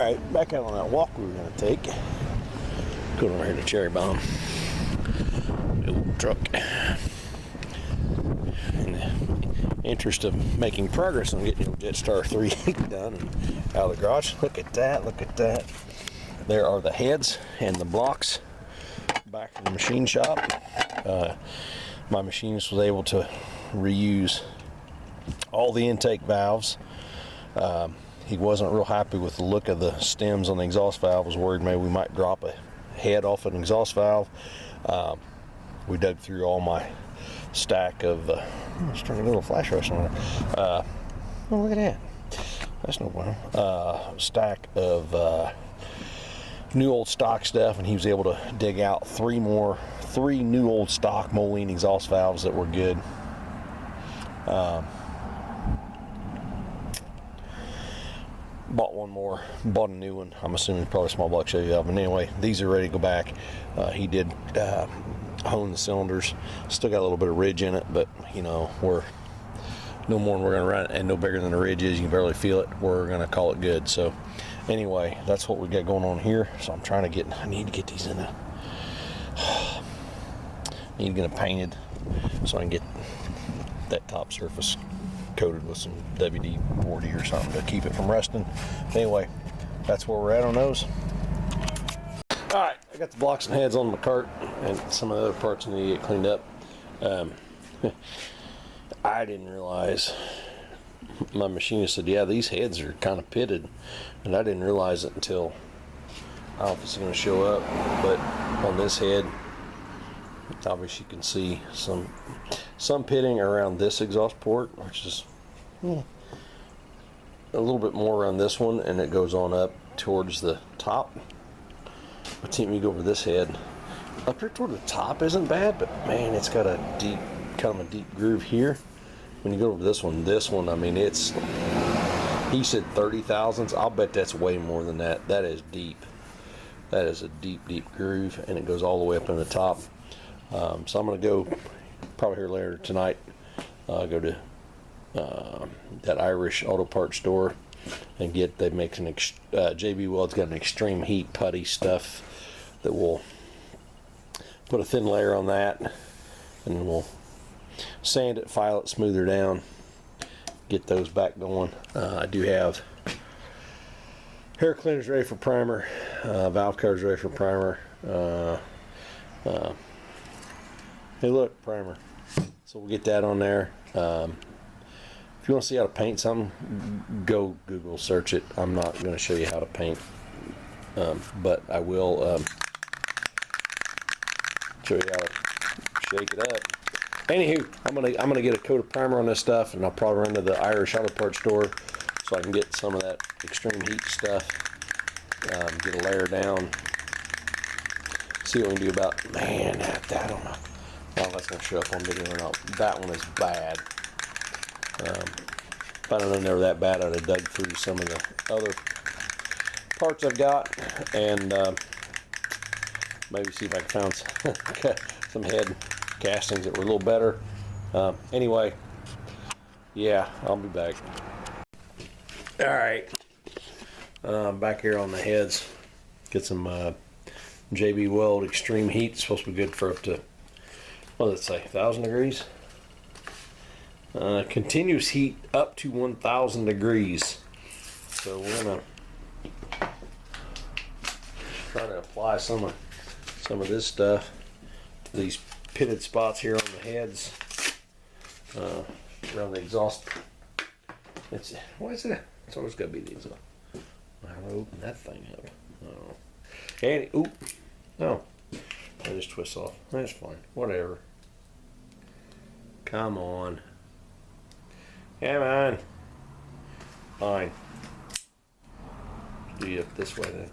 Alright, back out on that walk we were going to take. Going over here to Cherry Bomb. The old truck. In the interest of making progress on getting the Jetstar 3 done and out of the garage. Look at that, look at that. There are the heads and the blocks back in the machine shop. My machinist was able to reuse all the intake valves. He wasn't real happy with the look of the stems on the exhaust valve. Was worried maybe we might drop a head off an exhaust valve. We dug through all my stack of let's turn a little flash rush on it. Oh, look at that, that's no bueno. Stack of new old stock stuff, and he was able to dig out three new old stock Moline exhaust valves that were good. Bought one more, bought a new one. I'm assuming probably a small block Chevy valve, but anyway, these are ready to go back. He did hone the cylinders. Still got a little bit of ridge in it, but you know, we're no more than we're gonna run it, and no bigger than the ridge is. You can barely feel it. We're gonna call it good. So anyway, that's what we got going on here. So I'm trying to get, I need to get these in need to get them painted so I can get that top surface coated with some WD-40 or something to keep it from rusting. Anyway, that's where we're at on those. Alright, I got the blocks and heads on my cart, and some of the other parts need to get cleaned up. I didn't realize, my machinist said, yeah, these heads are kind of pitted, and I didn't realize it until, I don't know if it's going to show up, but on this head, obviously you can see some pitting around this exhaust port, which is a little bit more around this one, and it goes on up towards the top. But see, me go over this head, up here toward the top isn't bad, but man, it's got a deep, kind of a deep groove here. When you go over this one, I mean, it's, he said 30 thousandths. I'll bet that's way more than that. That is deep. That is a deep, deep groove, and it goes all the way up in the top. So I'm going to go, probably here later tonight, go to that Irish auto parts store and get, they make an, JB Weld's got an extreme heat putty stuff that will put a thin layer on that, and then we'll sand it, file it, smooth her down, get those back going. I do have hair cleaners ready for primer, valve covers ready for primer. Hey look, primer. So we'll get that on there. If you want to see how to paint something, go Google search it. I'm not going to show you how to paint, but I will show you how to shake it up. Anywho, I'm gonna get a coat of primer on this stuff, and I'll probably run to the Irish auto parts store so I can get some of that extreme heat stuff. Get a layer down. See what we can do about, man, that I don't know. Well, that's going to show up on video or not. That one is bad. If I don't know they were that bad, I'd have dug through some of the other parts I've got and maybe see if I can find some head castings that were a little better. Anyway, yeah, I'll be back. Alright, back here on the heads. Get some JB Weld extreme heat. It's supposed to be good for up to, what does it say, 1,000 degrees? Continuous heat up to 1,000 degrees. So we're gonna try to apply some of this stuff to these pitted spots here on the heads, around the exhaust. Why is it? It's always got to be the exhaust. How do I open that thing up? Oh, and oop, no, I just twist off. That's fine. Whatever. Come on. Come on. Fine. Do it this way then.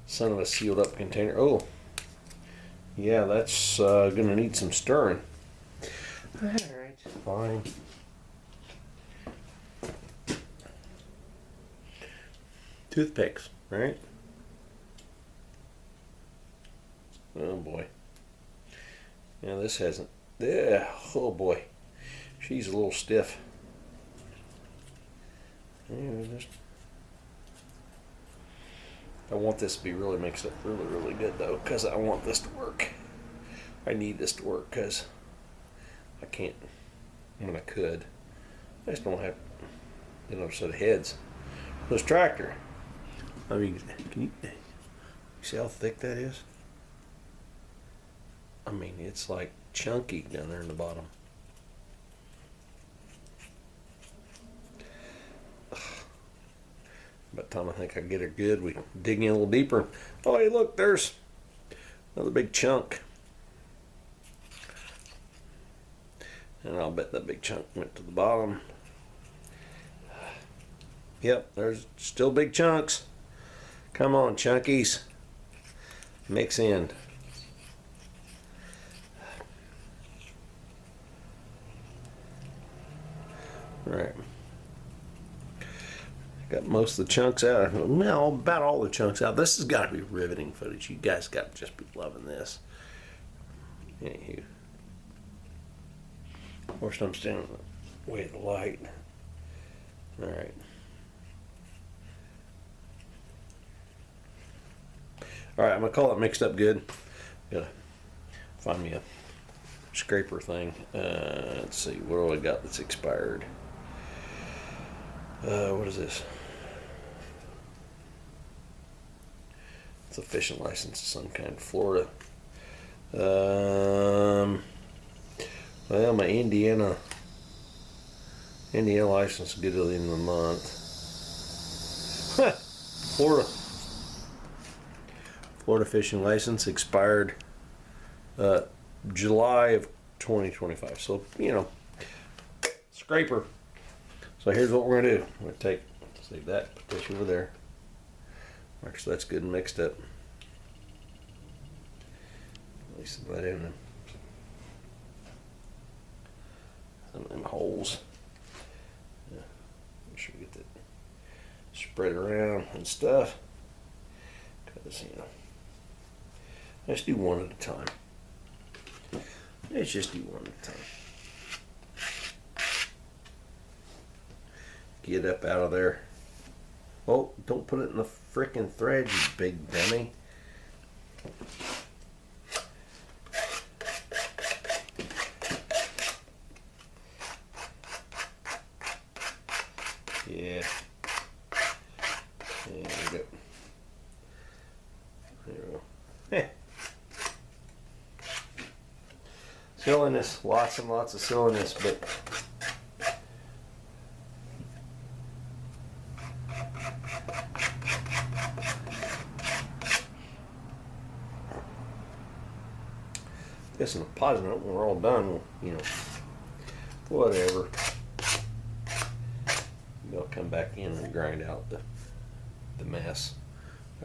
Son of a sealed up container. Oh. Yeah, that's gonna need some stirring. Alright, fine. Toothpicks, right? Oh boy. Yeah, this hasn't. Yeah, oh boy. She's a little stiff. Yeah, just I want this to be really mixed up really good though, because I want this to work. I need this to work because I can't, I mean I could. I just don't have, you know, set of heads. This tractor, I mean, can you see how thick that is? I mean, it's like chunky down there in the bottom. By the time I think I get her good, we dig in a little deeper. Oh, hey, look, there's another big chunk. And I'll bet that big chunk went to the bottom. Yep, there's still big chunks. Come on, chunkies. Mix in. All right. Got most of the chunks out. No, about all the chunks out. This has got to be riveting footage. You guys got to just be loving this. Anywho. Of course, I'm standing in the way of the light. All right. All right, I'm going to call it mixed up good. Gotta find me a scraper thing. Let's see, what do I got that's expired? What is this? It's a fishing license of some kind, Florida. Well, my Indiana license is good till the end of the month. Florida fishing license expired July of 2025. So, you know, scraper. So here's what we're gonna do. We're gonna save that, put this over there. Make sure that's good and mixed up. At least that in some of them holes. Yeah. Make sure we get that spread around and stuff. Because, you know, let's do one at a time. Let's just do one at a time. Get up out of there. Oh, don't put it in the frickin' thread, you big dummy. Yeah. There we go. There we go. Hey. Silliness, lots and lots of silliness, but guess in a positive note, when we're all done, we'll, you know, whatever. They'll come back in and grind out the mess,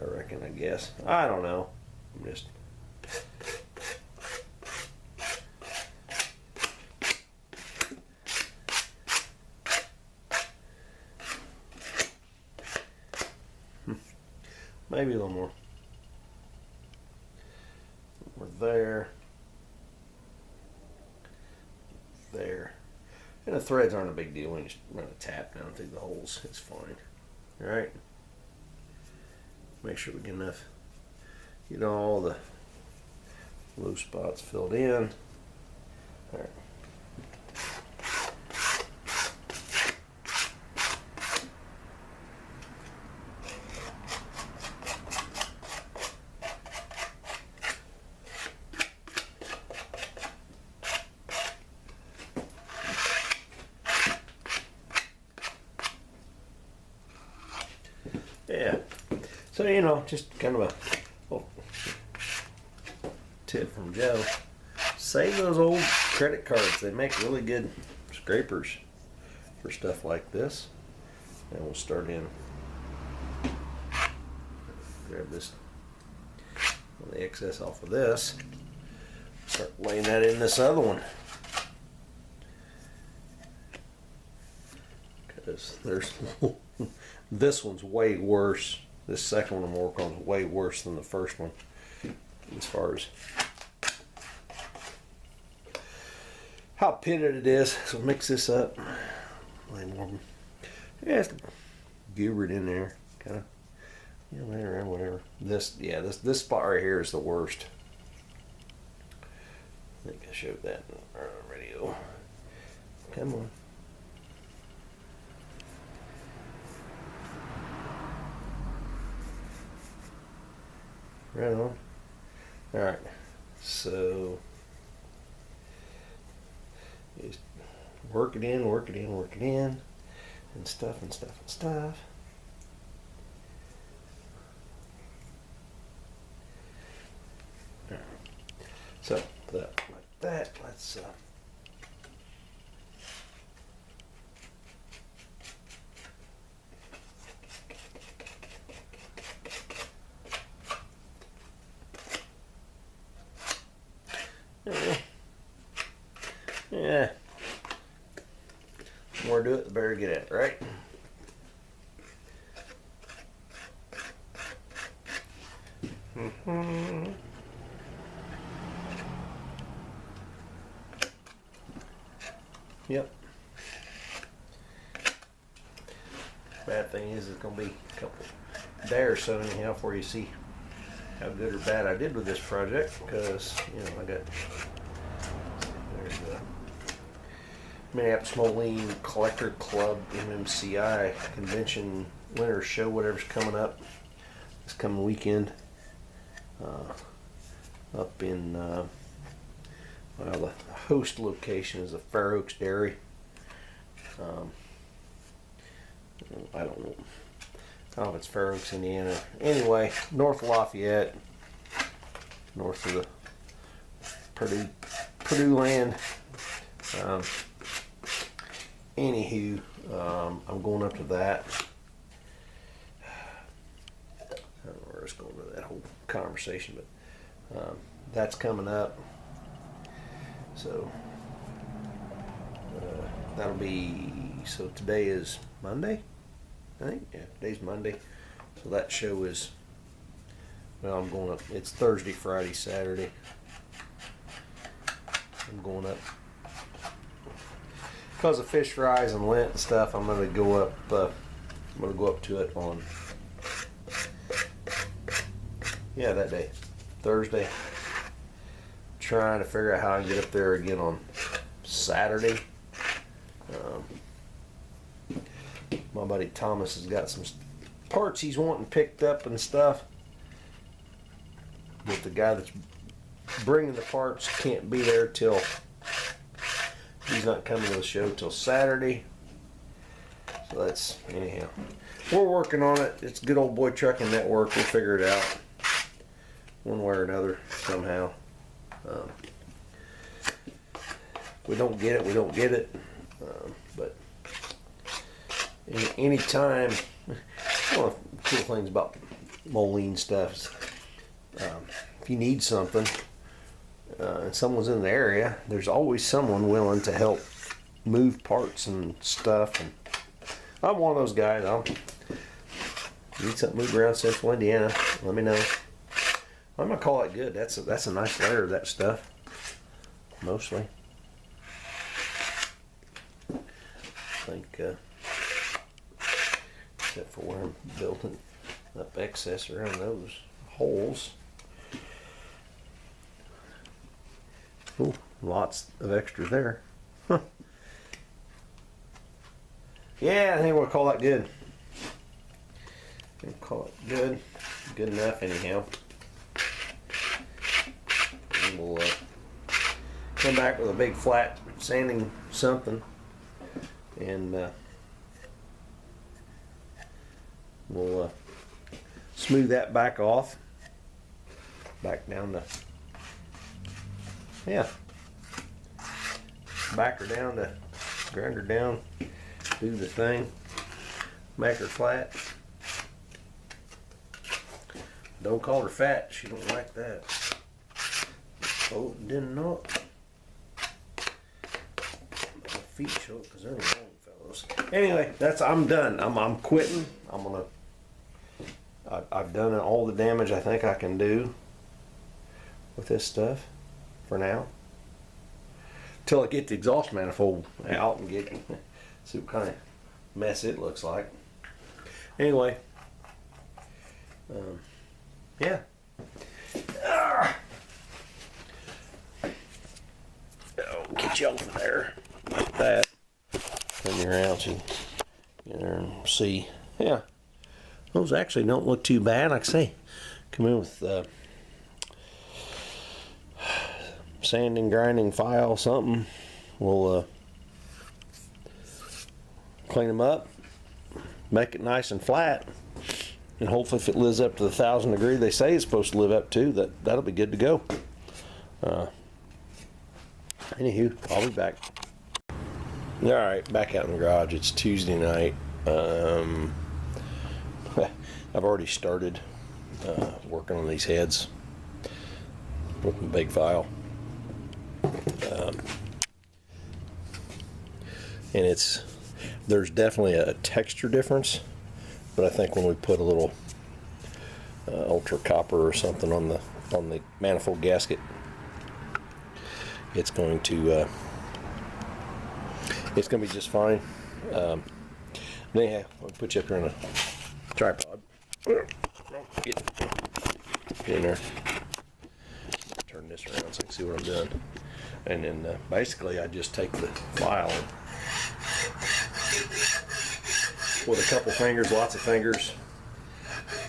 I reckon, I guess. I don't know. I'm just... maybe a little more. We're there. There. And the threads aren't a big deal when you just run a tap down through the holes. It's fine. Alright. Make sure we get enough, get all the loose spots filled in. Alright. Yeah, so you know, just kind of a tip from Joe. Save those old credit cards. They make really good scrapers for stuff like this. And we'll start in. Grab this, the excess off of this. Start laying that in this other one. Because there's this one's way worse. This second one I'm working on is way worse than the first one as far as how pitted it is. So mix this up. Lay more. Yeah, just goober it in there. Kind of Yeah, man, whatever. This spot right here is the worst. I think I showed that in our radio. Come on. Right on. Alright. So just work it in, work it in, work it in, and stuff and stuff and stuff. Alright. So that like that. Let's yeah. The more do it, the better get at it, right? Yep. Bad thing is it's gonna be a couple day or so anyhow before you see how good or bad I did with this project, because I got there's the Minneapolis Moline Collector Club MMCI convention winter show, whatever's coming up this coming weekend up in well, the host location is the Fair Oaks Dairy. I don't know if it's Fair Oaks, Indiana. Anyway, north of Lafayette, north of the Purdue land. Anywho, I'm going up to that. I don't know where it's going to that whole conversation, but that's coming up. So that'll be, so today is Monday, I think. Yeah, today's Monday. So that show is, well, I'm going up, it's Thursday, Friday, Saturday. I'm going up because of fish fries and Lent and stuff. I'm gonna go up. I'm gonna go up to it on that day, Thursday. Trying to figure out how I can get up there again on Saturday. My buddy Thomas has got some parts he's wanting picked up and stuff, but the guy that's bringing the parts can't be there till, he's not coming to the show till Saturday. So that's, anyhow, we're working on it. It's good old boy trucking network. We'll figure it out one way or another somehow. We don't get it, we don't get it. But any time, one of the cool things about Moline stuff is, if you need something and someone's in the area, there's always someone willing to help move parts and stuff. And I'm one of those guys. Need something moved around Central Indiana, let me know. I'm gonna call it good. That's a nice layer of that stuff, mostly. I think, except for where I'm building up excess around those holes. Ooh, lots of extra there. Huh. Yeah, I think we'll call that good. We'll call it good. Good enough, anyhow. And we'll come back with a big flat sanding something, and we'll smooth that back off, back down to, back her down to, grind her down, do the thing, make her flat. Don't call her fat, she don't like that. Oh, did not. My feet show it because they're long, fellows. Anyway, I'm done. I'm quitting. I've done all the damage I think I can do with this stuff for now. Till I get the exhaust manifold out and see what kind of mess it looks like. Anyway, Yeah. Oh, get you over there like that. Turn you around so you get there and see. Yeah, those actually don't look too bad. Like I say, come in with sanding, grinding file, something. We'll clean them up, make it nice and flat, and hopefully if it lives up to the 1,000 degree they say it's supposed to live up to, that'll be good to go. Anywho, I'll be back. Alright, back out in the garage. It's Tuesday night. I've already started working on these heads with the big file. And there's definitely a texture difference, but I think when we put a little ultra copper or something on the manifold gasket, it's going to be just fine. Anyhow, I'll put you up here on a tripod. Get in there. Turn this around so you can see what I'm doing. And then basically I just take the file and with a couple fingers, lots of fingers,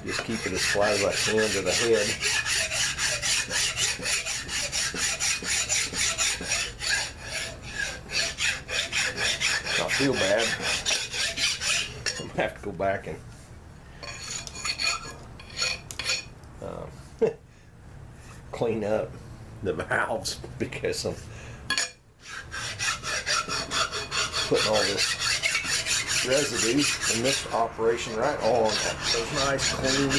just keep it as flat as I can to the head. Not feel bad. I'm gonna have to go back and clean up the valves because I'm putting all this residue in this operation right on those nice clean,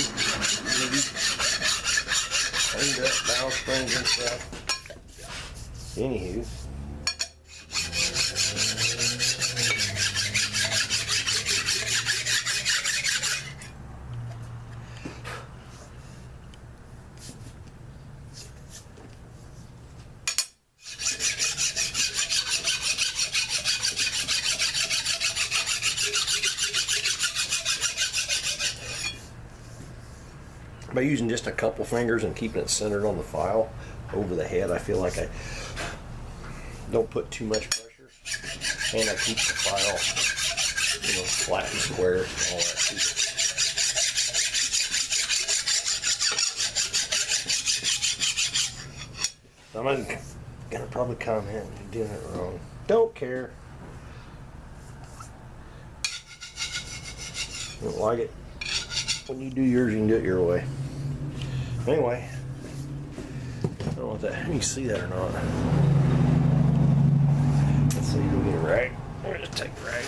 cleaned up valve springs and stuff. Anywho, by using just a couple fingers and keeping it centered on the file over the head, I feel like I don't put too much pressure, and I keep the file, flat and square and all that too. I'm gonna probably comment you're doing it wrong. Don't care. Don't like it. When you do yours, you can do it your way. Anyway, I don't know if you can see that or not. Let's see if we get it right. We're just take it right.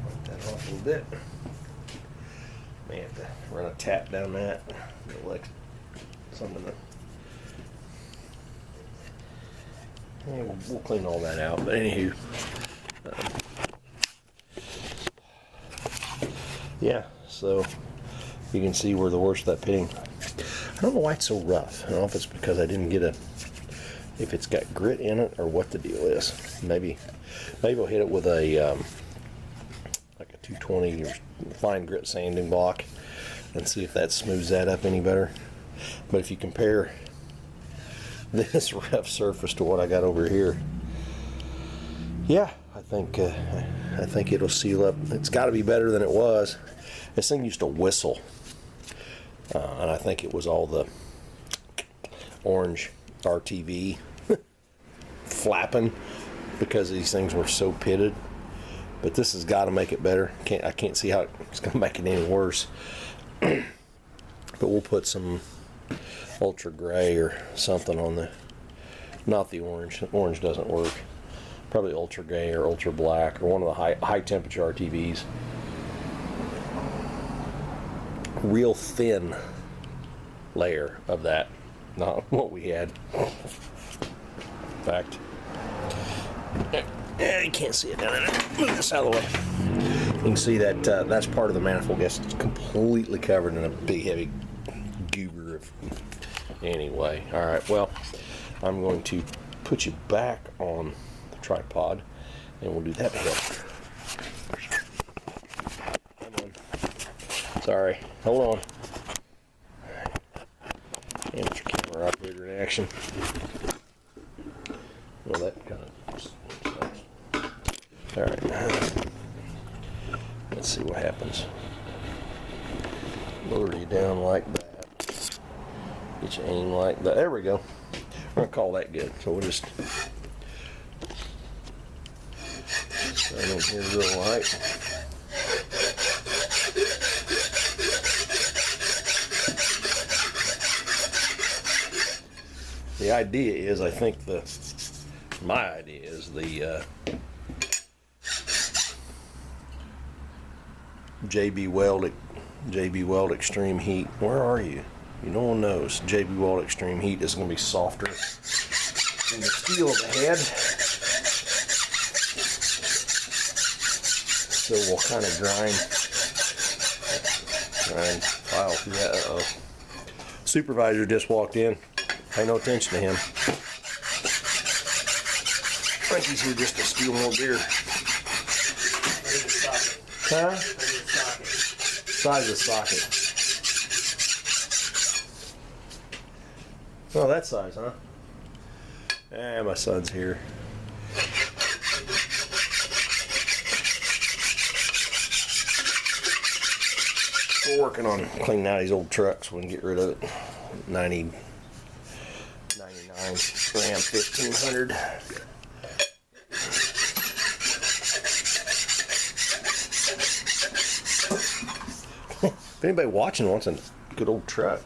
Wipe that off a little bit. May have to run a tap down that. Like something that. Yeah, we'll clean all that out. But anywho. Yeah, so you can see where the worst of that pitting. I don't know why it's so rough. I don't know if it's because I didn't get if it's got grit in it or what the deal is. Maybe I'll hit it with a like a 220 or fine grit sanding block and see if that smooths that up any better. But if you compare this rough surface to what I got over here, yeah, I think it'll seal up. It's got to be better than it was. This thing used to whistle, and I think it was all the orange RTV flapping because these things were so pitted. But this has got to make it better. I can't see how it's going to make it any worse. But we'll put some ultra gray or something on not the orange. The orange doesn't work. Probably ultra gray or ultra black or one of the high temperature RTVs. Real thin layer of that, not what we had. In fact, you can't see it down there. Move this out of the way. You can see that that's part of the manifold gas. It's completely covered in a big heavy goober of. Anyway, all right. Well, I'm going to put you back on the tripod, and we'll do that together. Come on. Sorry, hold on. Amateur camera operator in action. Well, that kind of sucks. All right. Let's see what happens. Lower you down like that. Get your aim like that. There we go. We're gonna call that good. So we'll just start in here real light. The idea is, I think my idea is the JB Weld Extreme Heat. Where are you? No one knows. JB Weld Extreme Heat is going to be softer than the steel of the head. So we'll kind of grind file through that. Uh-oh. Supervisor just walked in. Pay no attention to him. I think he's here just to steal more beer. Huh? Size of socket. Oh, that size, huh? My son's here. We're working on cleaning out these old trucks. We can get rid of it. 99 Ram 1500. If anybody watching wants a good old truck,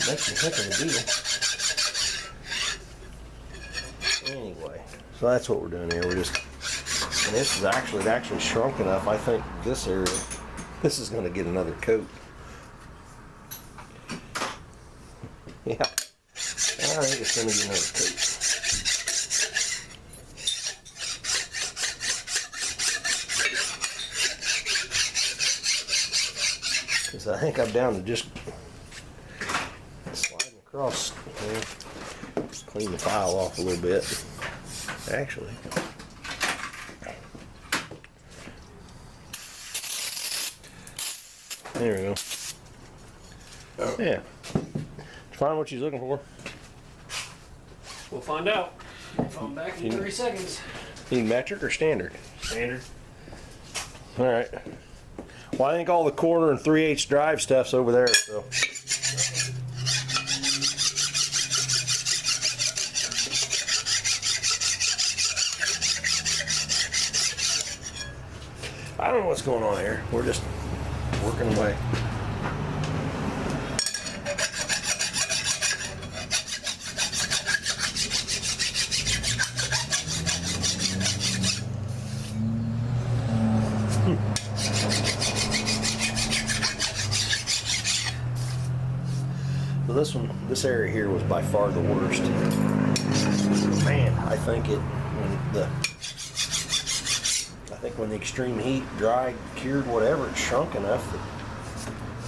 makes me think of a deal. Anyway, so that's what we're doing here. We're just, and this is actually shrunk enough. I think this area, this is going to get another coat. Yeah, I think it's going to get another coat. Because I think I'm down to just sliding across, clean the file off a little bit, actually. There we go. Oh. Yeah. Find what she's looking for. We'll find out. Phone back in 30 seconds. You need metric or standard? Standard. All right. Well, I think all the quarter and 3/8 drive stuff's over there. So. I don't know what's going on here. We're just working away. So this area here was by far the worst. Man, I think when the extreme heat dried, cured, whatever, it shrunk enough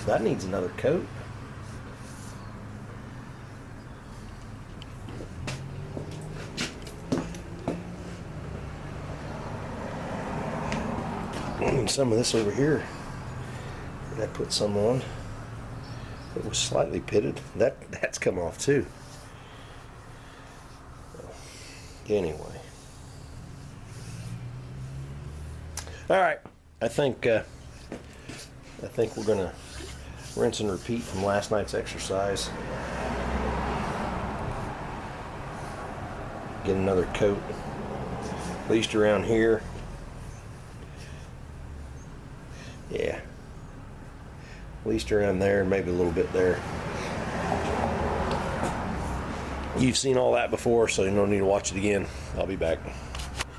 that needs another coat. And some of this over here, I put some on. It was slightly pitted. That's come off too. Anyway. All right. I think we're gonna rinse and repeat from last night's exercise. Get another coat, at least around here. Yeah. At least around there, and maybe a little bit there. You've seen all that before, so you don't need to watch it again. I'll be back.